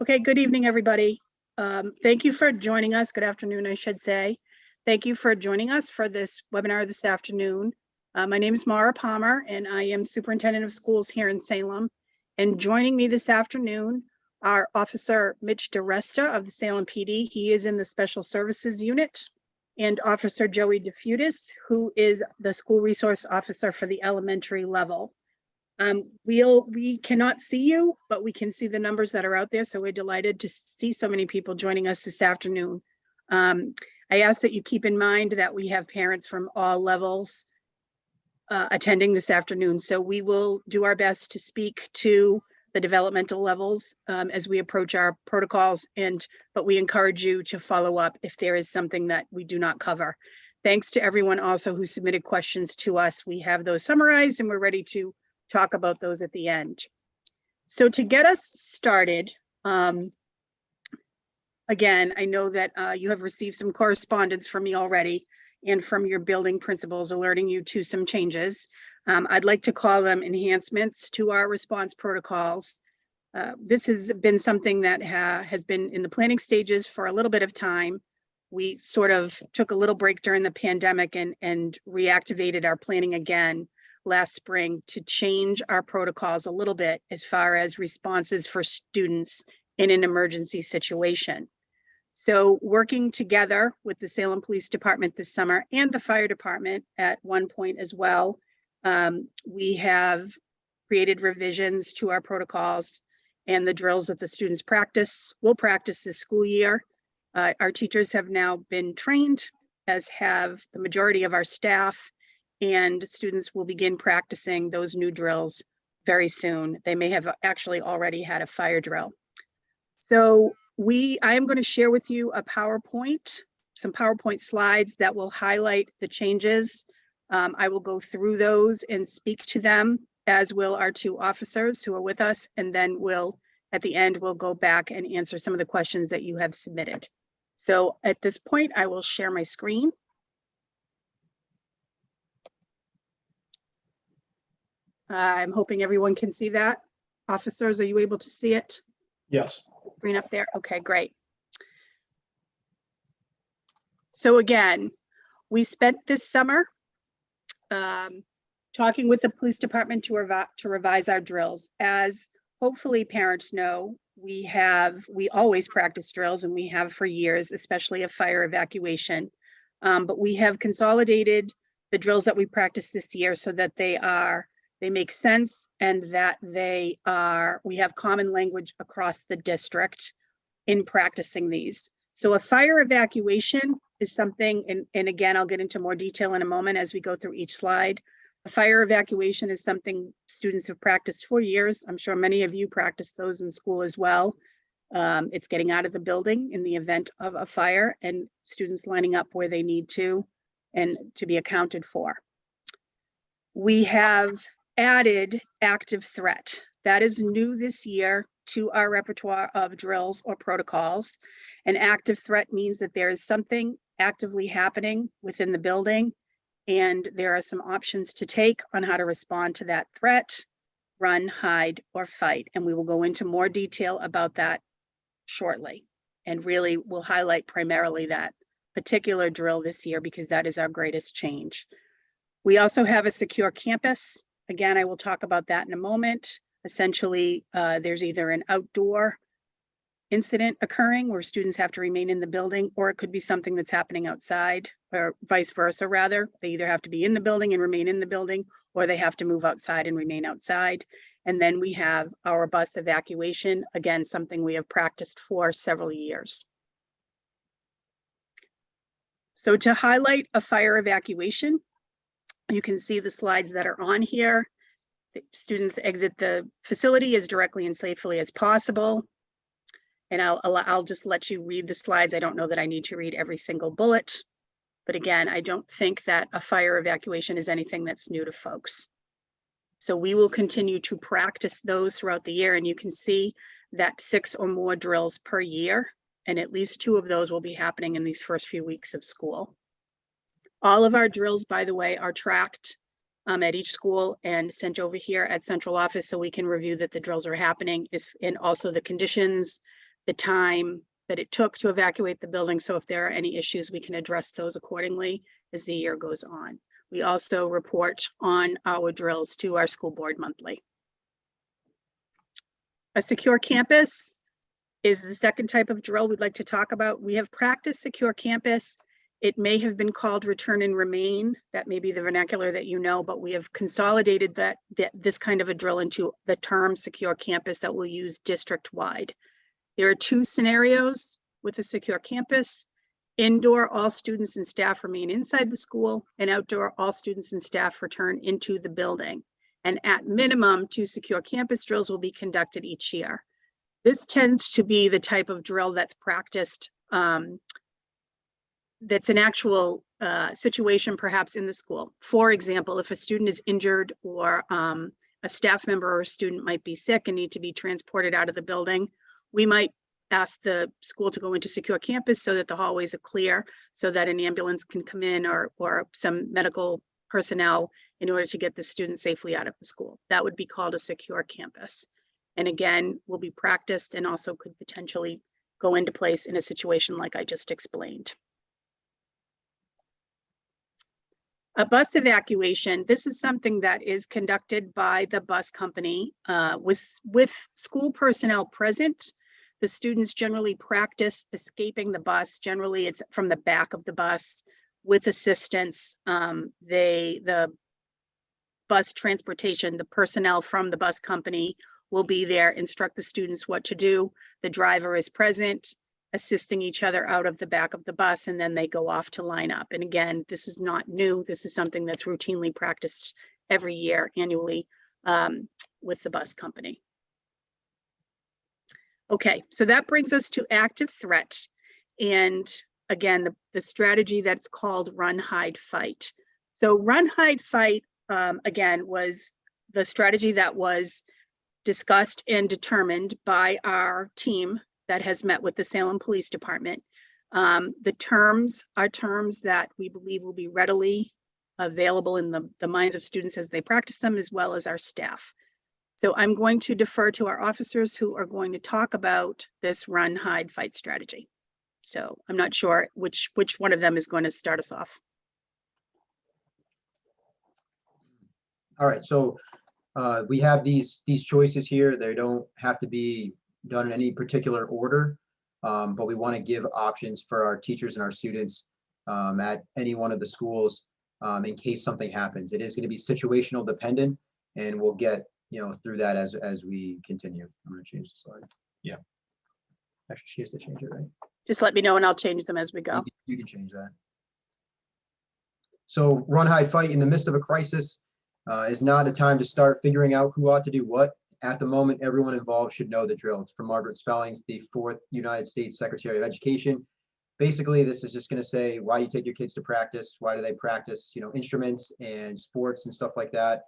Okay, good evening, everybody. Thank you for joining us. Good afternoon, I should say. Thank you for joining us for this webinar this afternoon. My name is Maura Palmer, and I am Superintendent of Schools here in Salem. And joining me this afternoon are Officer Mitch DeResta of the Salem PD. He is in the Special Services Unit, and Officer Joey DeFutis, who is the School Resource Officer for the elementary level. We cannot see you, but we can see the numbers that are out there. So we're delighted to see so many people joining us this afternoon. I ask that you keep in mind that we have parents from all levels attending this afternoon. So we will do our best to speak to the developmental levels as we approach our protocols, but we encourage you to follow up if there is something that we do not cover. Thanks to everyone also who submitted questions to us. We have those summarized and we're ready to talk about those at the end. So to get us started, again, I know that you have received some correspondence from me already and from your building principals alerting you to some changes. I'd like to call them enhancements to our response protocols. This has been something that has been in the planning stages for a little bit of time. We sort of took a little break during the pandemic and reactivated our planning again last spring to change our protocols a little bit as far as responses for students in an emergency situation. So working together with the Salem Police Department this summer and the fire department at one point as well, we have created revisions to our protocols and the drills that the students will practice this school year. Our teachers have now been trained, as have the majority of our staff, and students will begin practicing those new drills very soon. They may have actually already had a fire drill. So I am going to share with you some PowerPoint slides that will highlight the changes. I will go through those and speak to them, as will our two officers who are with us, and then at the end, we'll go back and answer some of the questions that you have submitted. So at this point, I will share my screen. I'm hoping everyone can see that. Officers, are you able to see it? Yes. Screen up there. Okay, great. So again, we spent this summer talking with the police department to revise our drills. As hopefully parents know, we always practice drills, and we have for years, especially a fire evacuation. But we have consolidated the drills that we practice this year so that they make sense and that we have common language across the district in practicing these. So a fire evacuation is something, and again, I'll get into more detail in a moment as we go through each slide. A fire evacuation is something students have practiced for years. I'm sure many of you practice those in school as well. It's getting out of the building in the event of a fire and students lining up where they need to and to be accounted for. We have added active threat. That is new this year to our repertoire of drills or protocols. An active threat means that there is something actively happening within the building, and there are some options to take on how to respond to that threat: run, hide, or fight. And we will go into more detail about that shortly. And really, we'll highlight primarily that particular drill this year because that is our greatest change. We also have a secure campus. Again, I will talk about that in a moment. Essentially, there's either an outdoor incident occurring where students have to remain in the building, or it could be something that's happening outside, or vice versa, rather. They either have to be in the building and remain in the building, or they have to move outside and remain outside. And then we have our bus evacuation, again, something we have practiced for several years. So to highlight a fire evacuation, you can see the slides that are on here. The students exit the facility as directly and safely as possible. And I'll just let you read the slides. I don't know that I need to read every single bullet. But again, I don't think that a fire evacuation is anything that's new to folks. So we will continue to practice those throughout the year. And you can see that 6 or more drills per year. And at least 2 of those will be happening in these first few weeks of school. All of our drills, by the way, are tracked at each school and sent over here at central office so we can review that the drills are happening, and also the conditions, the time that it took to evacuate the building. So if there are any issues, we can address those accordingly as the year goes on. We also report on our drills to our school board monthly. A secure campus is the second type of drill we'd like to talk about. We have practiced secure campus. It may have been called return and remain. That may be the vernacular that you know, but we have consolidated this kind of a drill into the term secure campus that we'll use district-wide. There are two scenarios with a secure campus. Indoor, all students and staff remain inside the school, and outdoor, all students and staff return into the building. And at minimum, 2 secure campus drills will be conducted each year. This tends to be the type of drill that's practiced, that's an actual situation perhaps in the school. For example, if a student is injured or a staff member or a student might be sick and need to be transported out of the building, we might ask the school to go into secure campus so that the hallways are clear, so that an ambulance can come in or some medical personnel in order to get the student safely out of the school. That would be called a secure campus. And again, will be practiced and also could potentially go into place in a situation like I just explained. A bus evacuation, this is something that is conducted by the bus company with school personnel present. The students generally practice escaping the bus. Generally, it's from the back of the bus with assistance. The bus transportation, the personnel from the bus company will be there, instruct the students what to do. The driver is present, assisting each other out of the back of the bus, and then they go off to line up. And again, this is not new. This is something that's routinely practiced every year, annually, with the bus company. Okay, so that brings us to active threat. And again, the strategy that's called run, hide, fight. So run, hide, fight, again, was the strategy that was discussed and determined by our team that has met with the Salem Police Department. The terms are terms that we believe will be readily available in the minds of students as they practice them, as well as our staff. So I'm going to defer to our officers who are going to talk about this run, hide, fight strategy. So I'm not sure which one of them is going to start us off. All right, so we have these choices here. They don't have to be done in any particular order, but we want to give options for our teachers and our students at any one of the schools in case something happens. It is going to be situational dependent, and we'll get through that as we continue. I'm going to change the slide. Yeah. Actually, she has to change it, right? Just let me know and I'll change them as we go. You can change that. So run, hide, fight in the midst of a crisis is not a time to start figuring out who ought to do what. At the moment, everyone involved should know the drill. It's from Margaret Spellings, the 4th United States Secretary of Education. Basically, this is just going to say, why do you take your kids to practice? Why do they practice, instruments and sports and stuff like that?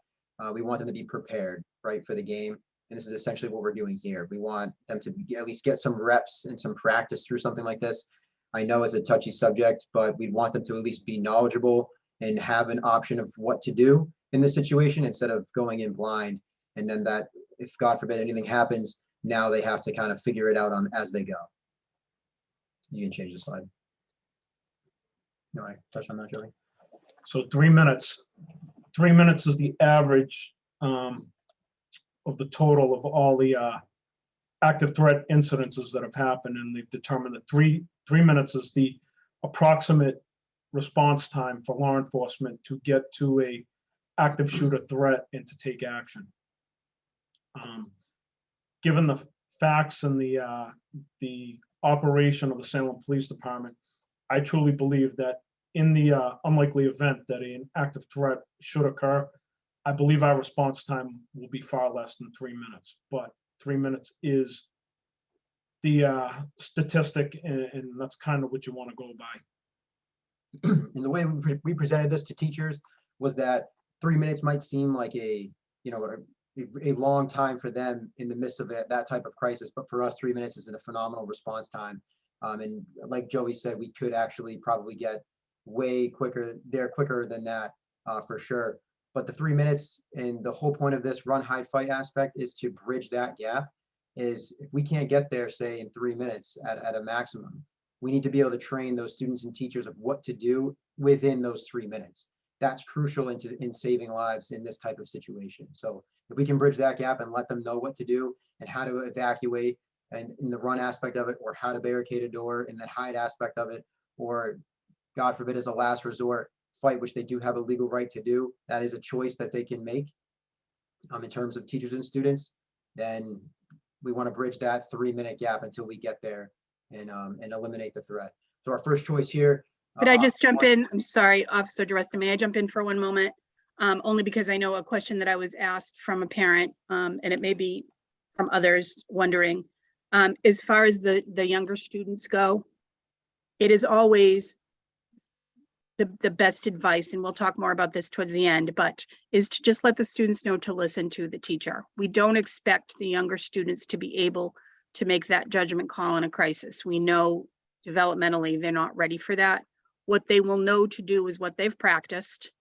We want them to be prepared, right, for the game. And this is essentially what we're doing here. We want them to at least get some reps and some practice through something like this. I know it's a touchy subject, but we want them to at least be knowledgeable and have an option of what to do in this situation instead of going in blind. And then that, if God forbid anything happens, now they have to kind of figure it out as they go. You can change the slide. No, I touched on that, Joey. So 3 minutes. 3 minutes is the average of the total of all the active threat incidences that have happened, and they've determined that three minutes is the approximate response time for law enforcement to get to a active shooter threat and to take action. Given the facts and the operation of the Salem Police Department, I truly believe that in the unlikely event that an active threat should occur, I believe our response time will be far less than 3 minutes. But 3 minutes is the statistic, and that's kind of what you want to go by. And the way we presented this to teachers was that 3 minutes might seem like a long time for them in the midst of that type of crisis, but for us, 3 minutes is a phenomenal response time. And like Joey said, we could actually probably get way quicker than that for sure. But the 3 minutes and the whole point of this run, hide, fight aspect is to bridge that gap is if we can't get there, say in 3 minutes at a maximum, we need to be able to train those students and teachers of what to do within those 3 minutes. That's crucial in saving lives in this type of situation. So if we can bridge that gap and let them know what to do and how to evacuate, and in the run aspect of it, or how to barricade a door in the hide aspect of it, or God forbid, as a last resort, fight, which they do have a legal right to do. That is a choice that they can make in terms of teachers and students. Then we want to bridge that 3-minute gap until we get there and eliminate the threat. So our first choice here. Could I just jump in? I'm sorry, Officer DeResta, may I jump in for one moment? Only because I know a question that I was asked from a parent, and it may be from others wondering, as far as the younger students go, it is always the best advice, and we'll talk more about this towards the end, but is to just let the students know to listen to the teacher. We don't expect the younger students to be able to make that judgment call in a crisis. We know developmentally they're not ready for that. What they will know to do is what they've practiced,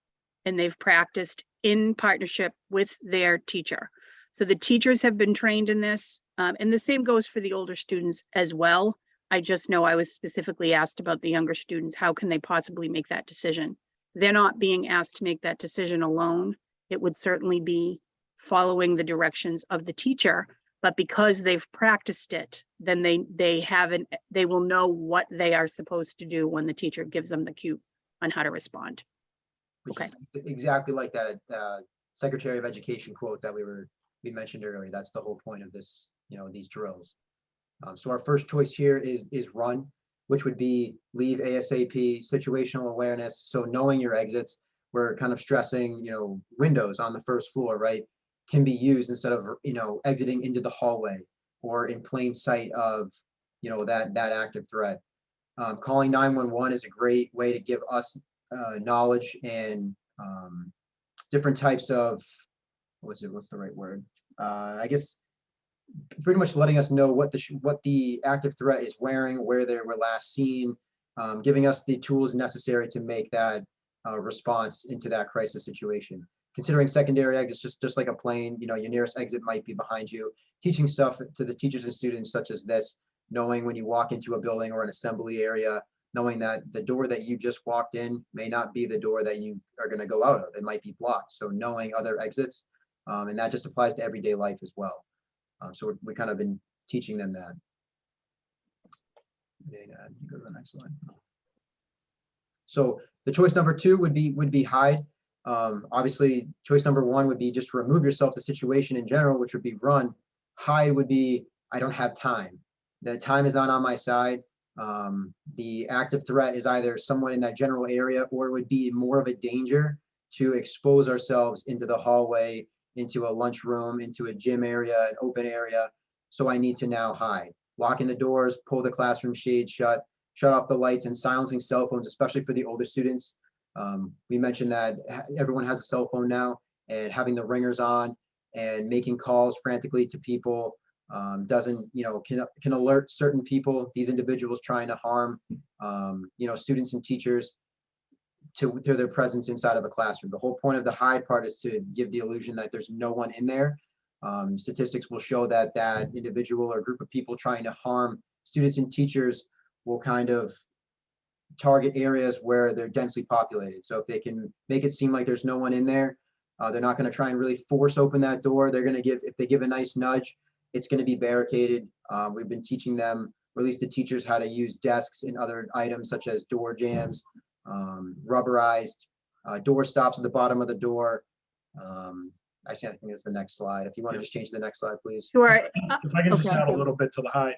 and they've practiced in partnership with their teacher. So the teachers have been trained in this, and the same goes for the older students as well. I just know I was specifically asked about the younger students. How can they possibly make that decision? They're not being asked to make that decision alone. It would certainly be following the directions of the teacher, but because they've practiced it, then they will know what they are supposed to do when the teacher gives them the cue on how to respond. Which Okay. is exactly like that Secretary of Education quote that we mentioned earlier. That's the whole point of this, these drills. So our first choice here is run, which would be leave ASAP, situational awareness. So knowing your exits, we're kind of stressing, windows on the first floor, right, can be used instead of, exiting into the hallway or in plain sight of, that active threat. Calling 911 is a great way to give us knowledge and different types of, what's the right word? I guess pretty much letting us know what the active threat is wearing, where they were last seen, giving us the tools necessary to make that response into that crisis situation. Considering secondary exits, just like a plane, your nearest exit might be behind you. Teaching stuff to the teachers and students such as this, knowing when you walk into a building or an assembly area, knowing that the door that you just walked in may not be the door that you are going to go out of. It might be blocked. So knowing other exits, and that just applies to everyday life as well. So we kind of been teaching them that. You go to the next slide. So the choice number 2 would be hide. Obviously, choice number 1 would be just to remove yourself the situation in general, which would be run. Hide would be I don't have time. The time is not on my side. The active threat is either someone in that general area, or it would be more of a danger to expose ourselves into the hallway, into a lunchroom, into a gym area, an open area. So I need to now hide. Locking the doors, pull the classroom shades shut, shut off the lights, and silencing cell phones, especially for the older students. We mentioned that everyone has a cell phone now, and having the ringers on and making calls frantically to people doesn't, can alert certain people, these individuals trying to harm, students and teachers to their presence inside of a classroom. The whole point of the hide part is to give the illusion that there's no one in there. Statistics will show that that individual or group of people trying to harm students and teachers will kind of target areas where they're densely populated. So if they can make it seem like there's no one in there, they're not going to try and really force open that door. They're going to if they give a nice nudge, it's going to be barricaded. We've been teaching them, or at least the teachers, how to use desks and other items such as door jams, rubberized door stops at the bottom of the door. Actually, I think it's the next slide. If you want to just change to the next slide, please. Sure. If I can just add a little bit to the hide.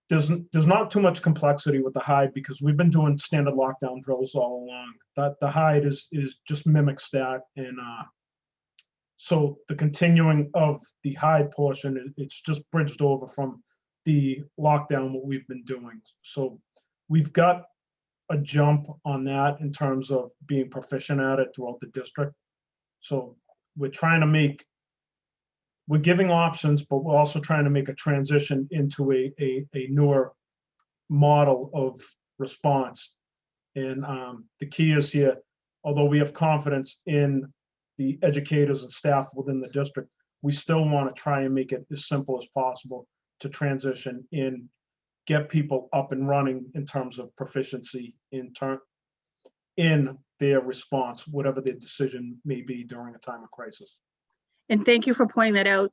There's not too much complexity with the hide because we've been doing standard lockdown drills all along. That the hide is just mimics that, and so the continuing of the hide portion, it's just bridged over from the lockdown what we've been doing. So we've got a jump on that in terms of being proficient at it throughout the district. So we're giving options, but we're also trying to make a transition into a newer model of response. And the key is here, although we have confidence in the educators and staff within the district, we still want to try and make it as simple as possible to transition in, get people up and running in terms of proficiency in their response, whatever their decision may be during a time of crisis. And thank you for pointing that out.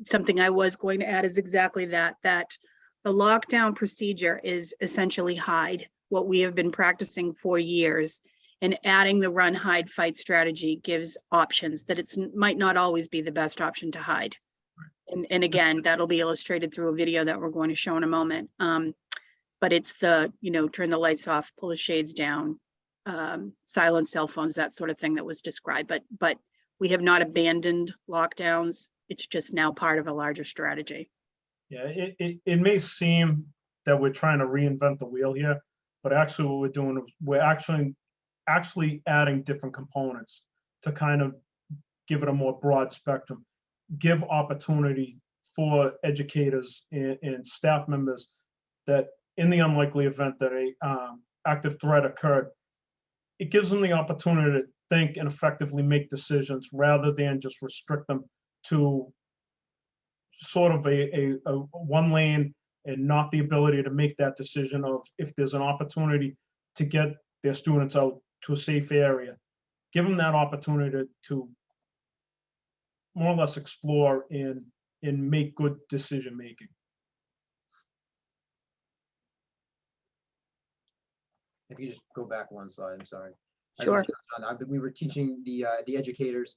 Something I was going to add is exactly that the lockdown procedure is essentially hide, what we have been practicing for years. And adding the run, hide, fight strategy gives options that it might not always be the best option to hide. And again, that'll be illustrated through a video that we're going to show in a moment. But it's the, turn the lights off, pull the shades down, silence cell phones, that sort of thing that was described. But we have not abandoned lockdowns. It's just now part of a larger strategy. Yeah, it may seem that we're trying to reinvent the wheel here, but actually what we're doing is we're actually adding different components to kind of give it a more broad spectrum, give opportunity for educators and staff members that in the unlikely event that a active threat occurred, it gives them the opportunity to think and effectively make decisions rather than just restrict them to sort of a one lane and not the ability to make that decision of if there's an opportunity to get their students out to a safe area. Give them that opportunity to more or less explore and make good decision making. If you just go back one slide, I'm sorry. Sure. We were teaching the educators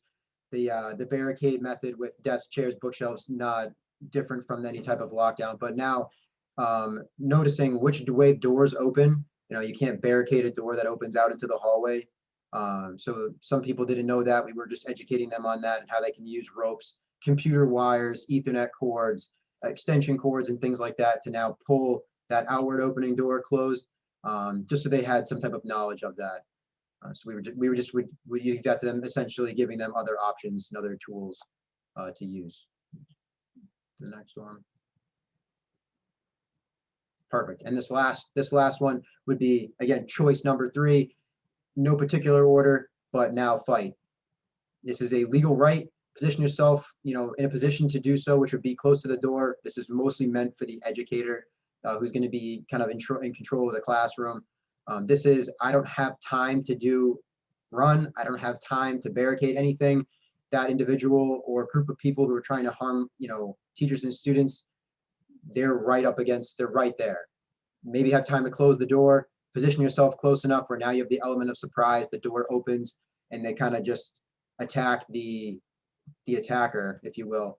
the barricade method with desks, chairs, bookshelves, not different from any type of lockdown, but now noticing which way doors open. You can't barricade a door that opens out into the hallway. So some people didn't know that. We were just educating them on that and how they can use ropes, computer wires, Ethernet cords, extension cords, and things like that to now pull that outward opening door closed, just so they had some type of knowledge of that. So we got to them essentially giving them other options and other tools to use. The next one. Perfect. And this last one would be, again, choice number 3, no particular order, but now fight. This is a legal right. Position yourself, in a position to do so, which would be close to the door. This is mostly meant for the educator who's going to be kind of in control of the classroom. This is, I don't have time to do run. I don't have time to barricade anything. That individual or group of people who are trying to harm, teachers and students, they're right there. Maybe have time to close the door, position yourself close enough where now you have the element of surprise, the door opens, and they kind of just attack the attacker, if you will,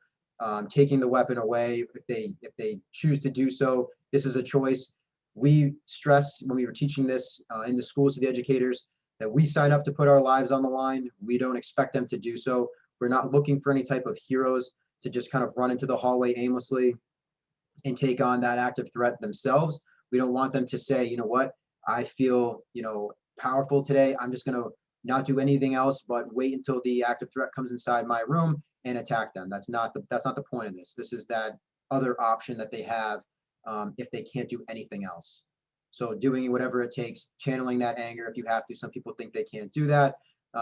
taking the weapon away if they choose to do so. This is a choice. We stress when we were teaching this in the schools to the educators that we sign up to put our lives on the line. We don't expect them to do so. We're not looking for any type of heroes to just kind of run into the hallway aimlessly and take on that active threat themselves. We don't want them to say, you know what, I feel, powerful today. I'm just going to not do anything else but wait until the active threat comes inside my room and attack them. That's not the point of this. This is that other option that they have if they can't do anything else. So doing whatever it takes, channeling that anger if you have to. Some people think they can't do that.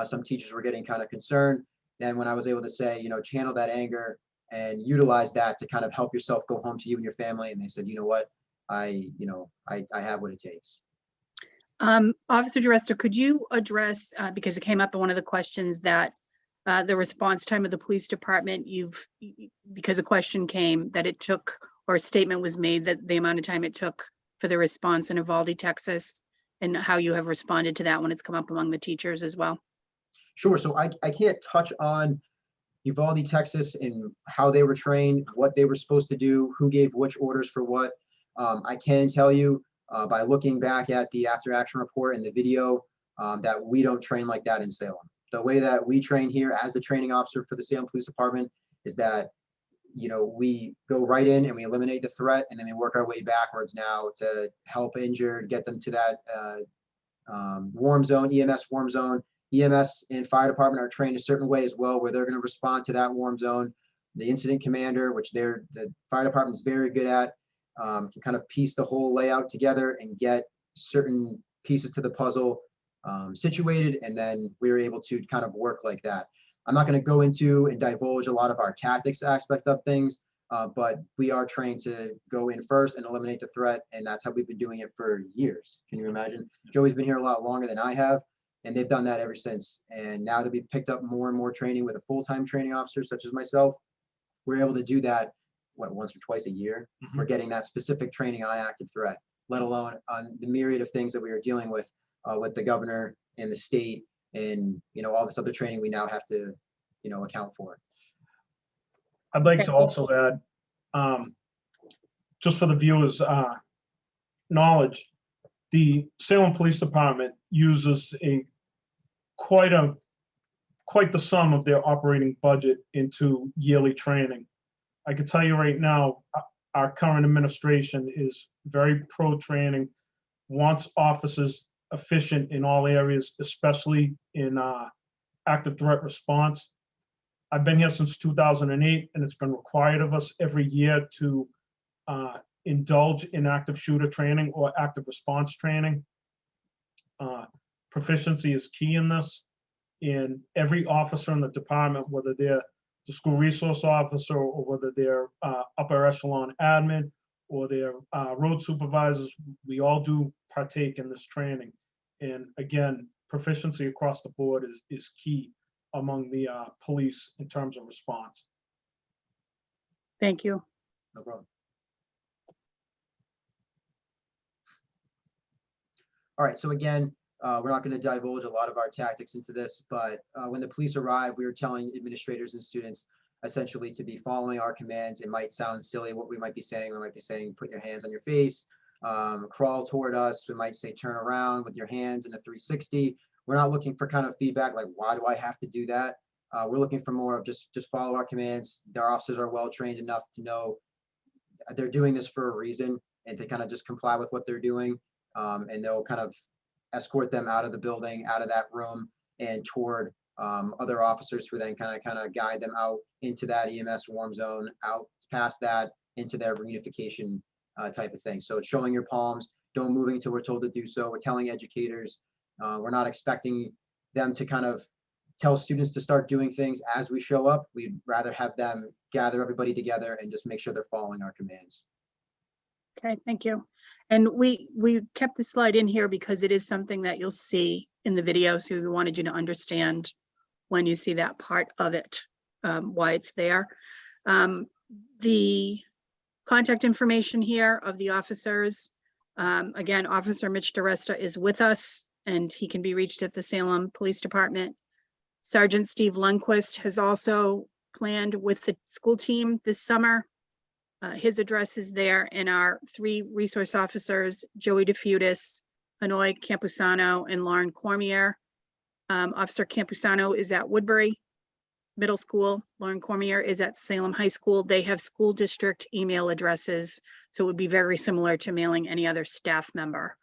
Some teachers were getting kind of concerned. Then when I was able to say, channel that anger and utilize that to kind of help yourself go home to you and your family. And they said, you know what, I have what it takes. Officer DiResta, could you address, because it came up in one of the questions, that the response time of the police department, because a question came that it took, or a statement was made that the amount of time it took for the response in Uvalde, Texas, and how you have responded to that when it's come up among the teachers as well? Sure. So I can't touch on Uvalde, Texas, and how they were trained, what they were supposed to do, who gave which orders for what. I can tell you by looking back at the after action report and the video that we don't train like that in Salem. The way that we train here as the training officer for the Salem Police Department is that, we go right in and we eliminate the threat, and then we work our way backwards now to help injured, get them to that warm zone, EMS warm zone. EMS and fire department are trained a certain way as well, where they're going to respond to that warm zone. The incident commander, which the fire department is very good at, can kind of piece the whole layout together and get certain pieces to the puzzle situated, and then we were able to kind of work like that. I'm not going to go into and divulge a lot of our tactics aspect of things, but we are trained to go in first and eliminate the threat, and that's how we've been doing it for years. Can you imagine? Joey's been here a lot longer than I have, and they've done that ever since. And now that we've picked up more and more training with a full-time training officer such as myself, we're able to do that, once or twice a year. We're getting that specific training on active threat, let alone on the myriad of things that we are dealing with the governor and the state, and all this other training we now have to account for. I'd like to also add, just for the viewers' knowledge, the Salem Police Department uses quite the sum of their operating budget into yearly training. I can tell you right now, our current administration is very pro-training, wants officers efficient in all areas, especially in active threat response. I've been here since 2008, and it's been required of us every year to indulge in active shooter training or active response training. Proficiency is key in this. And every officer in the department, whether they're the school resource officer or whether they're upper echelon admin or they're road supervisors, we all do partake in this training. And again, proficiency across the board is key among the police in terms of response. Thank you. No problem. All right, so again, we're not going to divulge a lot of our tactics into this, but when the police arrive, we were telling administrators and students essentially to be following our commands. It might sound silly what we might be saying. We might be saying, put your hands on your face, crawl toward us. We might say, turn around with your hands in a 360. We're not looking for kind of feedback like, why do I have to do that? We're looking for more of just follow our commands. Our officers are well trained enough to know they're doing this for a reason and to kind of just comply with what they're doing. And they'll kind of escort them out of the building, out of that room, and toward other officers who then kind of guide them out into that EMS warm zone, out past that into their reunification type of thing. So it's showing your palms, don't move until we're told to do so. We're telling educators, we're not expecting them to kind of tell students to start doing things as we show up. We'd rather have them gather everybody together and just make sure they're following our commands. Okay, thank you. And we kept the slide in here because it is something that you'll see in the video. So we wanted you to understand when you see that part of it, why it's there. The contact information here of the officers, again, Officer Mitch DeResta is with us and he can be reached at the Salem Police Department. Sergeant Steve Lundquist has also planned with the school team this summer. His address is there, and our 3 resource officers, Joey DeFutis, Hanoi Campusano, and Lauren Cormier. Officer Campusano is at Woodbury Middle School. Lauren Cormier is at Salem High School. They have school district email addresses, so it would be very similar to mailing any other staff member.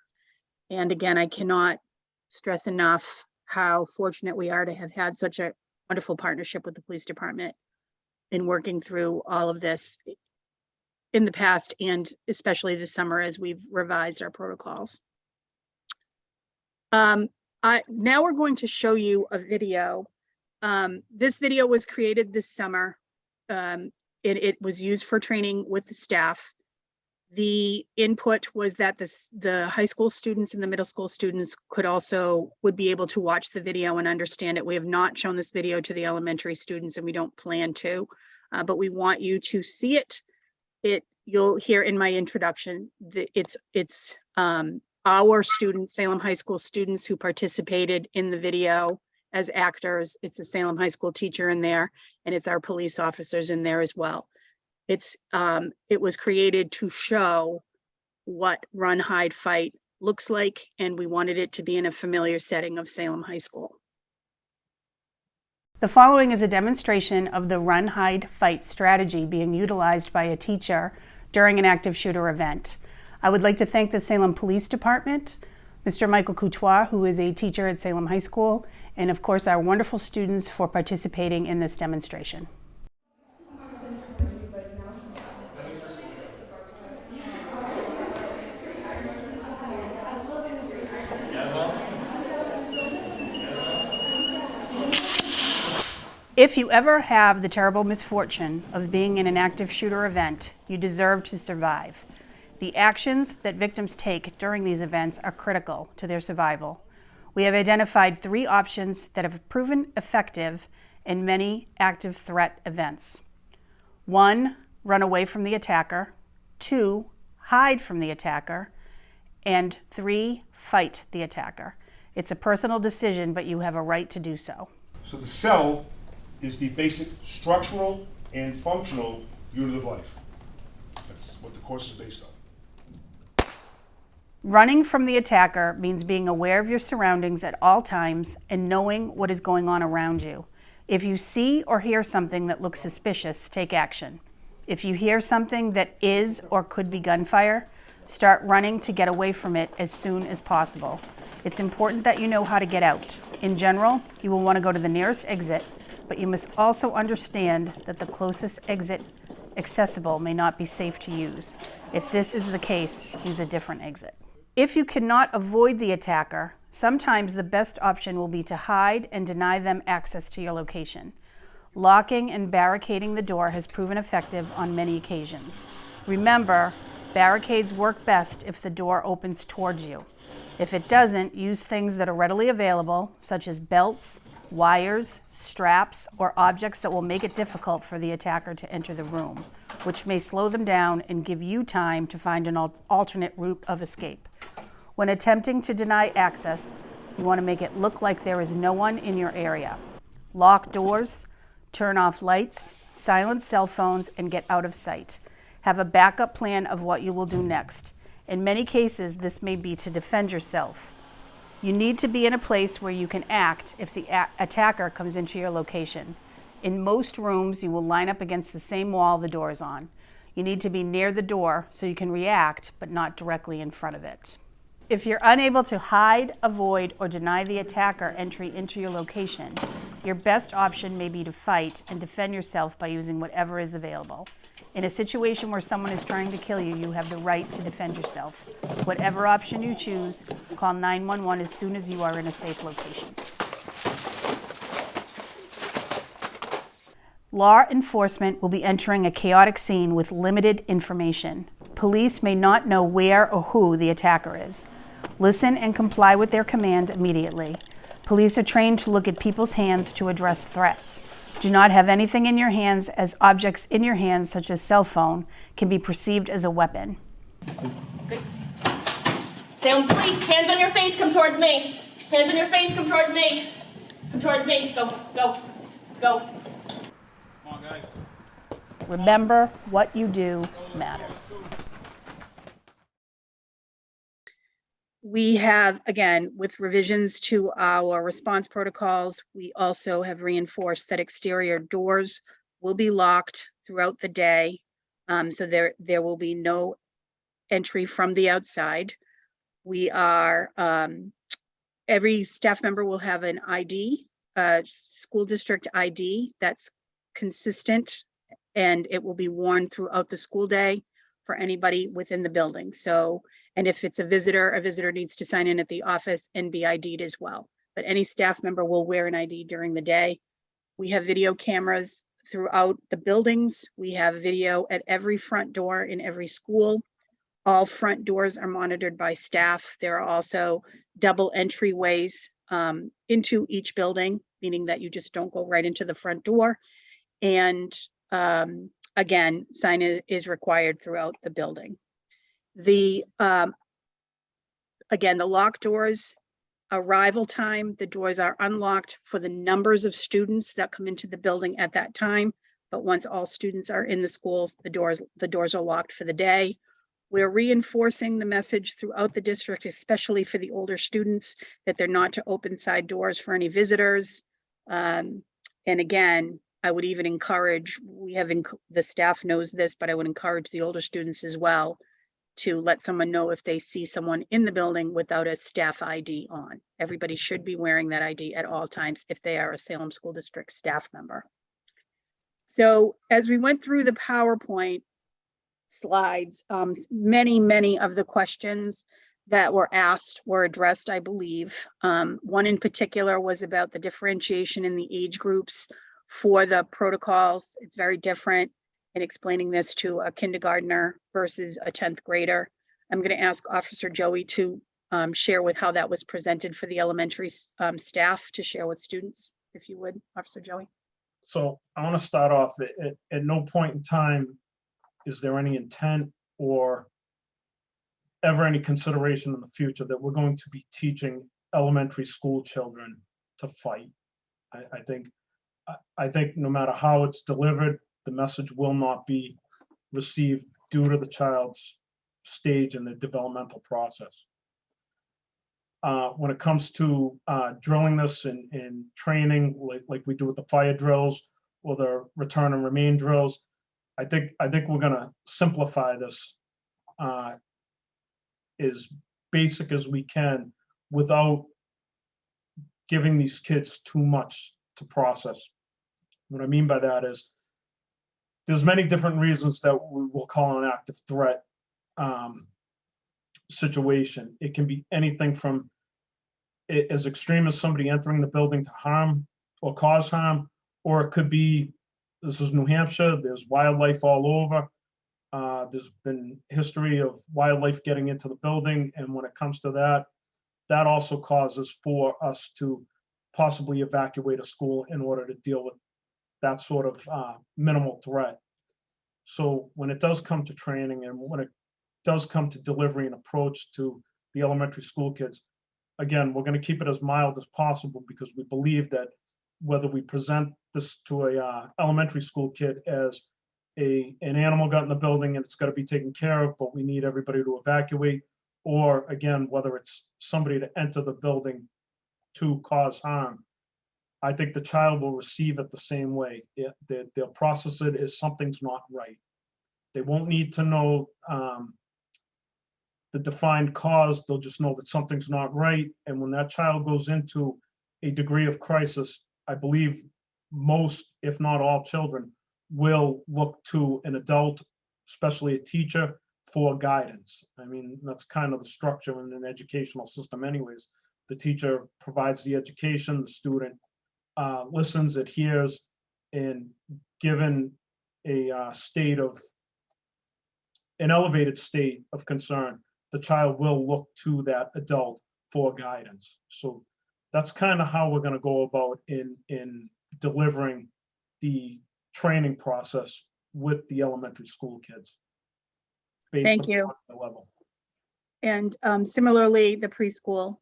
And again, I cannot stress enough how fortunate we are to have had such a wonderful partnership with the police department in working through all of this in the past, and especially this summer as we've revised our protocols. Now we're going to show you a video. This video was created this summer. It was used for training with the staff. The input was that the high school students and the middle school students would be able to watch the video and understand it. We have not shown this video to the elementary students and we don't plan to, but we want you to see it. You'll hear in my introduction that it's our students, Salem High School students who participated in the video as actors. It's a Salem High School teacher in there, and it's our police officers in there as well. It was created to show what Run, Hide, Fight looks like, and we wanted it to be in a familiar setting of Salem High School. The following is a demonstration of the Run, Hide, Fight strategy being utilized by a teacher during an active shooter event. I would like to thank the Salem Police Department, Mr. Michael Coutois, who is a teacher at Salem High School, and of course our wonderful students for participating in this demonstration. If you ever have the terrible misfortune of being in an active shooter event, you deserve to survive. The actions that victims take during these events are critical to their survival. We have identified 3 options that have proven effective in many active threat events. 1, run away from the attacker. 2, hide from the attacker. And 3, fight the attacker. It's a personal decision, but you have a right to do so. So the cell is the basic structural and functional unit of life. That's what the course is based on. Running from the attacker means being aware of your surroundings at all times and knowing what is going on around you. If you see or hear something that looks suspicious, take action. If you hear something that is or could be gunfire, start running to get away from it as soon as possible. It's important that you know how to get out. In general, you will want to go to the nearest exit, but you must also understand that the closest exit accessible may not be safe to use. If this is the case, use a different exit. If you cannot avoid the attacker, sometimes the best option will be to hide and deny them access to your location. Locking and barricading the door has proven effective on many occasions. Remember, barricades work best if the door opens towards you. If it doesn't, use things that are readily available, such as belts, wires, straps, or objects that will make it difficult for the attacker to enter the room, which may slow them down and give you time to find an alternate route of escape. When attempting to deny access, you want to make it look like there is no one in your area. Lock doors, turn off lights, silence cell phones, and get out of sight. Have a backup plan of what you will do next. In many cases, this may be to defend yourself. You need to be in a place where you can act if the attacker comes into your location. In most rooms, you will line up against the same wall the door is on. You need to be near the door so you can react, but not directly in front of it. If you're unable to hide, avoid, or deny the attacker entry into your location, your best option may be to fight and defend yourself by using whatever is available. In a situation where someone is trying to kill you, you have the right to defend yourself. Whatever option you choose, call 911 as soon as you are in a safe location. Law enforcement will be entering a chaotic scene with limited information. Police may not know where or who the attacker is. Listen and comply with their command immediately. Police are trained to look at people's hands to address threats. Do not have anything in your hands, as objects in your hands, such as cell phone, can be perceived as a weapon. Good. Salem Police, hands on your face, come towards me. Hands on your face, come towards me. Come towards me. Go, go, go. Come on, guys. Remember, what you do matters. We have, again, with revisions to our response protocols, we also have reinforced that exterior doors will be locked throughout the day. So there will be no entry from the outside. We are, every staff member will have an ID, school district ID that's consistent, and it will be worn throughout the school day for anybody within the building. So, and if it's a visitor needs to sign in at the office and be ID'd as well. But any staff member will wear an ID during the day. We have video cameras throughout the buildings. We have video at every front door in every school. All front doors are monitored by staff. There are also double entryways into each building, meaning that you just don't go right into the front door. And again, sign is required throughout the building. The again, the locked doors, arrival time, the doors are unlocked for the numbers of students that come into the building at that time. But once all students are in the schools, the doors are locked for the day. We're reinforcing the message throughout the district, especially for the older students, that they're not to open side doors for any visitors. And again, I would even encourage, the staff knows this, but I would encourage the older students as well to let someone know if they see someone in the building without a staff ID on. Everybody should be wearing that ID at all times if they are a Salem School District staff member. So as we went through the PowerPoint slides, many of the questions that were asked were addressed, I believe. One in particular was about the differentiation in the age groups for the protocols. It's very different in explaining this to a kindergartner versus a 10th grader. I'm going to ask Officer Joey to share with how that was presented for the elementary staff to share with students, if you would, Officer Joey. So I want to start off at no point in time is there any intent or ever any consideration in the future that we're going to be teaching elementary school children to fight. I think no matter how it's delivered, the message will not be received due to the child's stage in the developmental process. When it comes to drilling this in training, like we do with the fire drills or the return and remain drills, I think we're going to simplify this as basic as we can without giving these kids too much to process. What I mean by that is there's many different reasons that we will call an active threat situation. It can be anything from as extreme as somebody entering the building to harm or cause harm, or it could be, this is New Hampshire, there's wildlife all over. There's been history of wildlife getting into the building, and when it comes to that, that also causes for us to possibly evacuate a school in order to deal with that sort of minimal threat. So when it does come to training and when it does come to delivery and approach to the elementary school kids, again, we're going to keep it as mild as possible because we believe that whether we present this to a elementary school kid as an animal got in the building and it's got to be taken care of, but we need everybody to evacuate, or again, whether it's somebody to enter the building to cause harm, I think the child will receive it the same way. They'll process it as something's not right. They won't need to know the defined cause. They'll just know that something's not right. And when that child goes into a degree of crisis, I believe most, if not all children, will look to an adult, especially a teacher, for guidance. I mean, that's kind of the structure in an educational system anyways. The teacher provides the education, the student listens, adheres, and given a an elevated state of concern, the child will look to that adult for guidance. So that's kind of how we're going to go about in delivering the training process with the elementary school kids. Thank you. The level. And similarly, the preschool,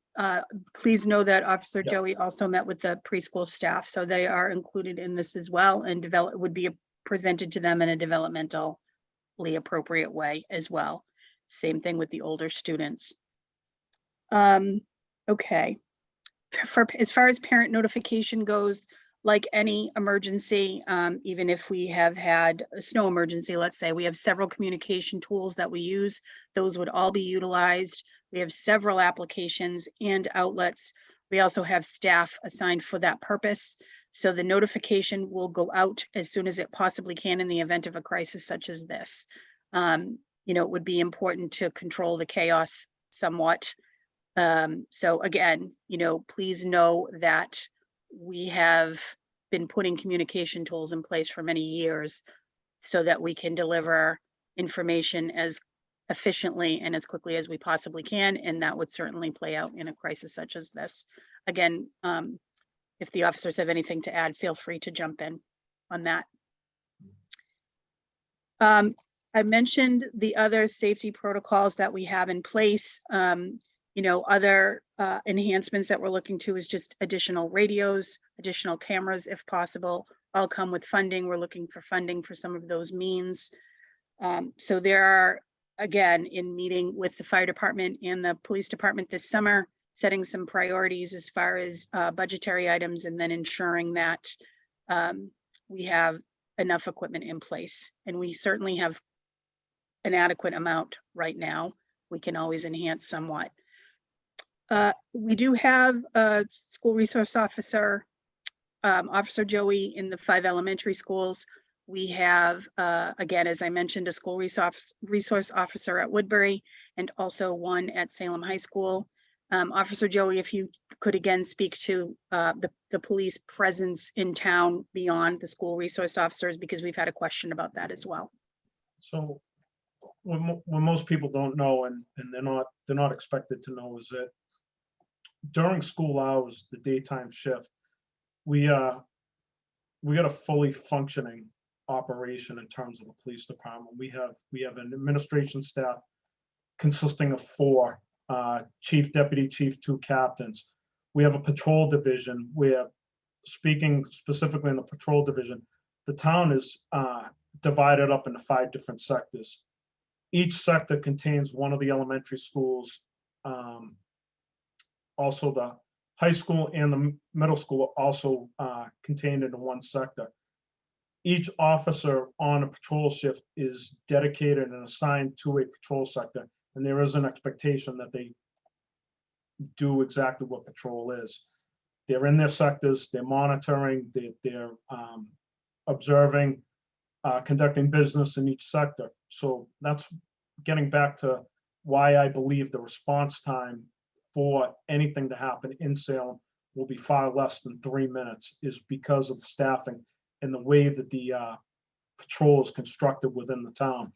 please know that Officer Yeah. Joey also met with the preschool staff, so they are included in this as well, and would be presented to them in a developmentally appropriate way as well. Same thing with the older students. Okay. As far as parent notification goes, like any emergency, even if we have had a snow emergency, let's say, we have several communication tools that we use. Those would all be utilized. We have several applications and outlets. We also have staff assigned for that purpose. So the notification will go out as soon as it possibly can in the event of a crisis such as this. You know, it would be important to control the chaos somewhat. So again, you know, please know that we have been putting communication tools in place for many years so that we can deliver information as efficiently and as quickly as we possibly can. And that would certainly play out in a crisis such as this. Again, if the officers have anything to add, feel free to jump in on that. I mentioned the other safety protocols that we have in place. You know, other enhancements that we're looking to is just additional radios, additional cameras if possible, all come with funding. We're looking for funding for some of those means. So there are, again, in meeting with the fire department and the police department this summer, setting some priorities as far as budgetary items, and then ensuring that we have enough equipment in place. And we certainly have an adequate amount right now. We can always enhance somewhat. We do have a school resource officer, Officer Joey, in the 5 elementary schools. We have, again, as I mentioned, a school resource officer at Woodbury and also one at Salem High School. Officer Joey, if you could again speak to the police presence in town beyond the school resource officers, because we've had a question about that as well. So what most people don't know, and they're not expected to know, is that during school hours, the daytime shift, we got a fully functioning operation in terms of the police department. We have an administration staff consisting of 4, chief, deputy chief, 2 captains. We have a patrol division where, speaking specifically in the patrol division, the town is divided up into 5 different sectors. Each sector contains one of the elementary schools. Also, the high school and the middle school are also contained into one sector. Each officer on a patrol shift is dedicated and assigned to a patrol sector, and there is an expectation that they do exactly what patrol is. They're in their sectors, they're monitoring, they're observing, conducting business in each sector. So that's getting back to why I believe the response time for anything to happen in Salem will be far less than 3 minutes, is because of the staffing and the way that the patrol is constructed within the town.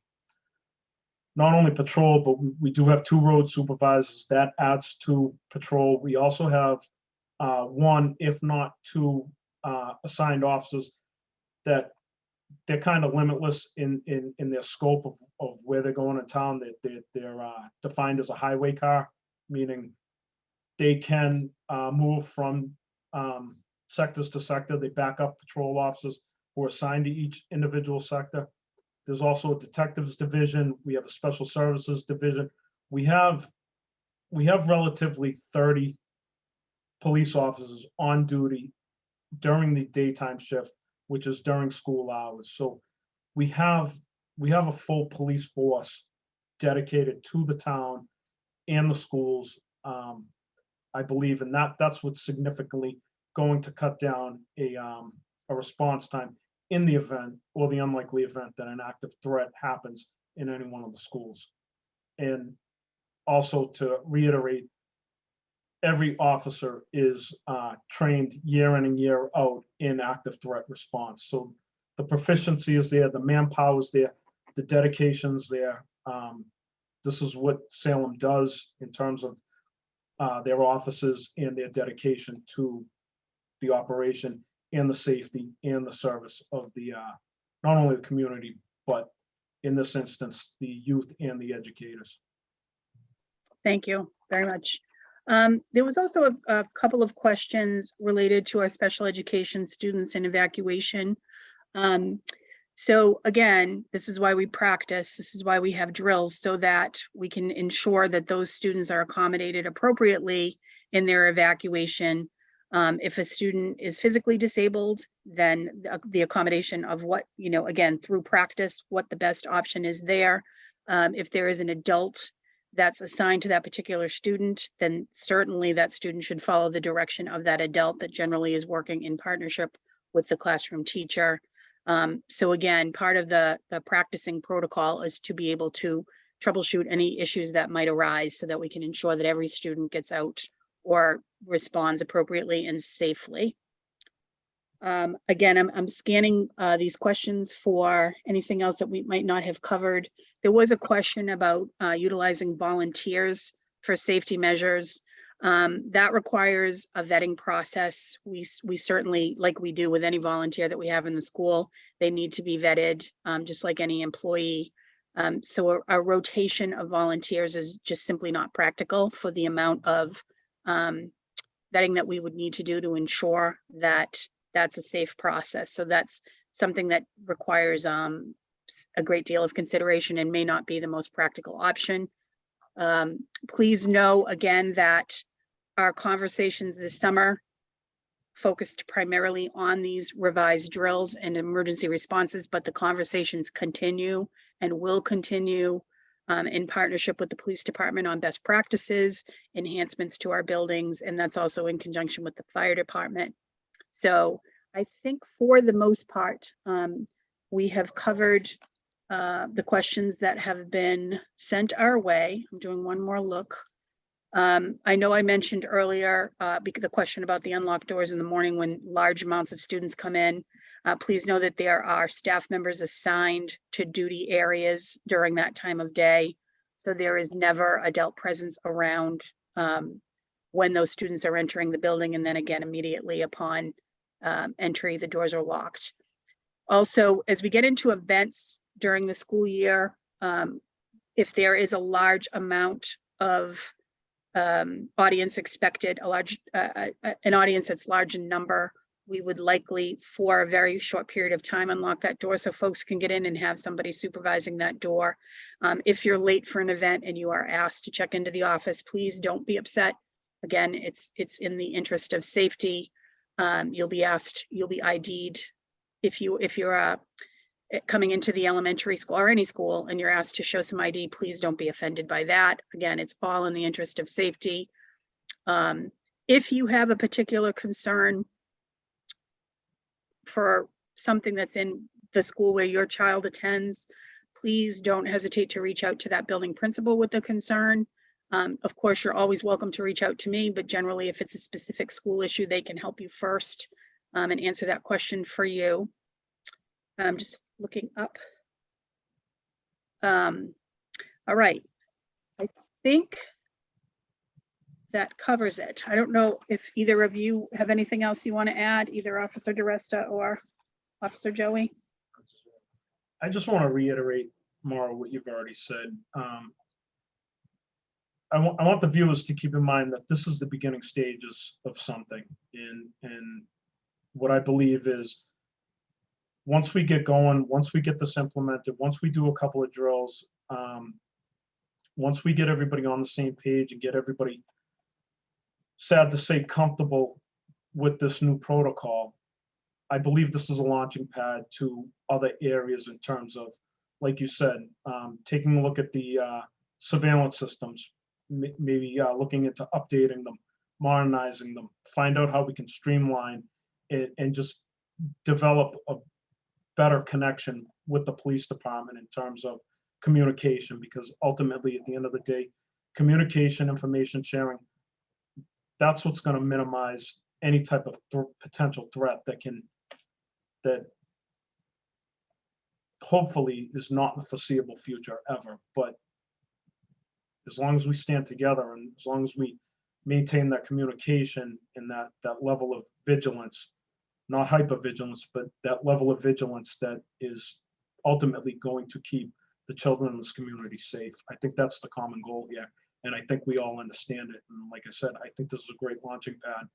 Not only patrol, but we do have 2 road supervisors. That adds to patrol. We also have 1, if not 2, assigned officers that they're kind of limitless in their scope of where they're going in town. They're defined as a highway car, meaning they can move from sectors to sector. They back up patrol officers who are assigned to each individual sector. There's also a detectives division. We have a special services division. We have relatively 30 police officers on duty during the daytime shift, which is during school hours. So we have a full police force dedicated to the town and the schools, I believe, and that's what's significantly going to cut down a response time in the event, or the unlikely event, that an active threat happens in any one of the schools. And also, to reiterate, every officer is trained year in and year out in active threat response. So the proficiency is there, the manpower is there, the dedication's there. This is what Salem does in terms of their officers and their dedication to the operation and the safety and the service of the not only the community, but in this instance, the youth and the educators. Thank you very much. There was also a couple of questions related to our special education students in evacuation. So again, this is why we practice. This is why we have drills, so that we can ensure that those students are accommodated appropriately in their evacuation. If a student is physically disabled, then the accommodation of what, again, through practice, what the best option is there. If there is an adult that's assigned to that particular student, then certainly that student should follow the direction of that adult that generally is working in partnership with the classroom teacher. So again, part of the practicing protocol is to be able to troubleshoot any issues that might arise, so that we can ensure that every student gets out or responds appropriately and safely. Again, I'm scanning these questions for anything else that we might not have covered. There was a question about utilizing volunteers for safety measures. That requires a vetting process. We certainly, like we do with any volunteer that we have in the school, they need to be vetted, just like any employee. So a rotation of volunteers is just simply not practical for the amount of vetting that we would need to do to ensure that that's a safe process. So that's something that requires a great deal of consideration and may not be the most practical option. Please know again that our conversations this summer focused primarily on these revised drills and emergency responses, but the conversations continue and will continue in partnership with the police department on best practices, enhancements to our buildings, and that's also in conjunction with the fire department. So I think for the most part, we have covered the questions that have been sent our way. I'm doing one more look. I know I mentioned earlier, because the question about the unlocked doors in the morning when large amounts of students come in. Please know that there are staff members assigned to duty areas during that time of day. So there is never adult presence around when those students are entering the building, and then again, immediately upon entry, the doors are locked. Also, as we get into events during the school year, if there is a large amount of audience expected, an audience that's large in number, we would likely, for a very short period of time, unlock that door so folks can get in and have somebody supervising that door. If you're late for an event and you are asked to check into the office, please don't be upset. Again, it's in the interest of safety. You'll be ID'd if you're coming into the elementary school or any school and you're asked to show some ID. Please don't be offended by that. Again, it's all in the interest of safety. If you have a particular concern for something that's in the school where your child attends, please don't hesitate to reach out to that building principal with the concern. Of course, you're always welcome to reach out to me, but generally if it's a specific school issue, they can help you first and answer that question for you. I'm just looking up. All right, I think that covers it. I don't know if either of you have anything else you want to add, either Officer DeResta or Officer Joey. I just want to reiterate, Maura, what you've already said. I want the viewers to keep in mind that this is the beginning stages of something. And what I believe is once we get going, once we get this implemented, once we do a couple of drills, once we get everybody on the same page and get everybody, sad to say, comfortable with this new protocol, I believe this is a launching pad to other areas in terms of, like you said, taking a look at the surveillance systems, maybe looking into updating them, modernizing them, find out how we can streamline it and just develop a better connection with the police department in terms of communication, because ultimately at the end of the day, communication, information sharing, that's what's going to minimize any type of potential threat that hopefully is not in the foreseeable future ever. But as long as we stand together and as long as we maintain that communication and that level of vigilance, not hypervigilance, but that level of vigilance that is ultimately going to keep the children in this community safe. I think that's the common goal here. And I think we all understand it. And like I said, I think this is a great launching pad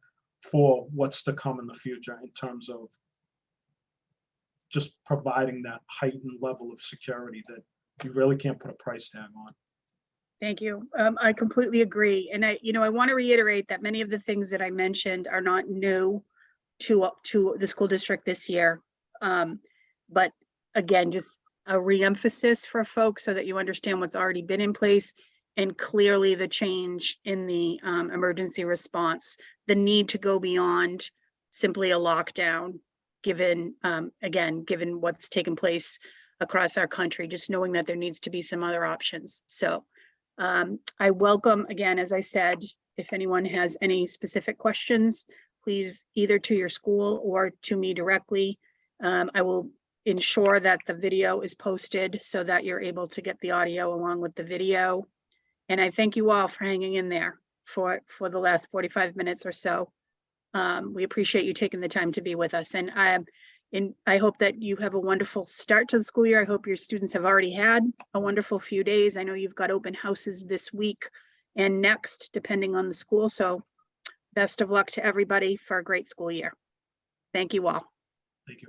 for what's to come in the future in terms of just providing that heightened level of security that you really can't put a price tag on. Thank you. I completely agree. And I want to reiterate that many of the things that I mentioned are not new to the school district this year. But again, just a re-emphasis for folks so that you understand what's already been in place, and clearly the change in the emergency response, the need to go beyond simply a lockdown, given, again, given what's taken place across our country, just knowing that there needs to be some other options. So I welcome, again, as I said, if anyone has any specific questions, please either to your school or to me directly. I will ensure that the video is posted so that you're able to get the audio along with the video. And I thank you all for hanging in there for the last 45 minutes or so. We appreciate you taking the time to be with us. And I hope that you have a wonderful start to the school year. I hope your students have already had a wonderful few days. I know you've got open houses this week and next, depending on the school. So best of luck to everybody for a great school year. Thank you all. Thank you.